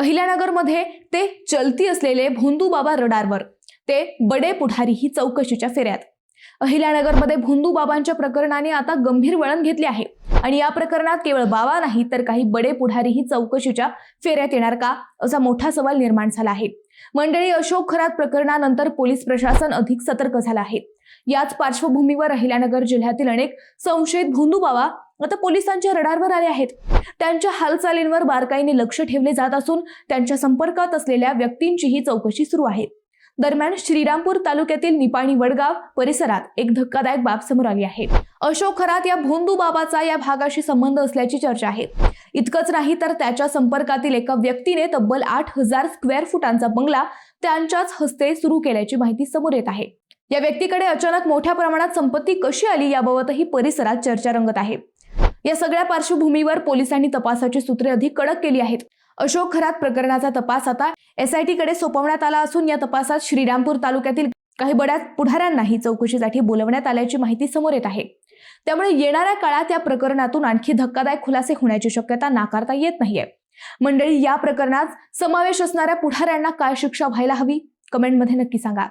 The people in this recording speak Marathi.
अहिल्यानगरमध्ये ते चलती असलेले भोंदू बाबा रडारवर, ते बडे पुढारी ही चौकशीच्या फेऱ्यात। अहिल्यानगरमध्ये भोंदू बाबांच्या प्रकरणाने आता गंभीर वळण घेतले आहे आणि या प्रकरणात केवळ बाबा नाही तर काही बडे पुढारीही चौकशीच्या फेऱ्यात येणार का, असा मोठा सवाल निर्माण झाला आहे। मंडळी, अशोक खरात प्रकरणानंतर पोलीस प्रशासन अधिक सतर्क झालं आहे। याच पार्श्वभूमीवर अहिल्यानगर जिल्ह्यातील अनेक संशयित भोंदू बाबा आता पोलिसांच्या रडारवर आले आहेत। त्यांच्या हालचालींवर बारकाईने लक्ष ठेवले जात असून त्यांच्या संपर्कात असलेल्या व्यक्तींचीही चौकशी सुरू आहे। दरम्यान श्रीरामपूर तालुक्यातील निपाणी वडगाव परिसरात एक धक्कादायक बाब समोर आली आहे। अशोक खरात या भोंदू बाबाचा या भागाशी संबंध असल्याची चर्चा आहे। इतकंच नाही तर त्याच्या संपर्कातील एका व्यक्तीने तब्बल 8000 स्क्वेअर फुटांचा बंगला त्यांच्याच हस्ते सुरू केल्याची माहिती समोर येत आहे। या व्यक्तीकडे अचानक मोठ्या प्रमाणात संपत्ती कशी आली याबाबतही परिसरात चर्चा रंगत आहे। या सगळ्या पार्श्वभूमीवर पोलिसांनी तपासाची सूत्रे अधिक कडक केली आहेत। अशोक खरात प्रकरणाचा तपास आता SIT कडे सोपवण्यात आला असून या तपासात श्रीरामपूर तालुक्यातील काही बड्या पुढाऱ्यांनाही चौकशीसाठी बोलवण्यात आल्याची माहिती समोर येत आहे। त्यामुळे येणाऱ्या काळात या प्रकरणातून आणखी धक्कादायक खुलासे होण्याची शक्यता नाकारता येत नाहीये। मंडळी, या प्रकरणात समावेश असणाऱ्या पुढाऱ्यांना काय शिक्षा व्हायला हवी, कमेंटमध्ये नक्की सांगा।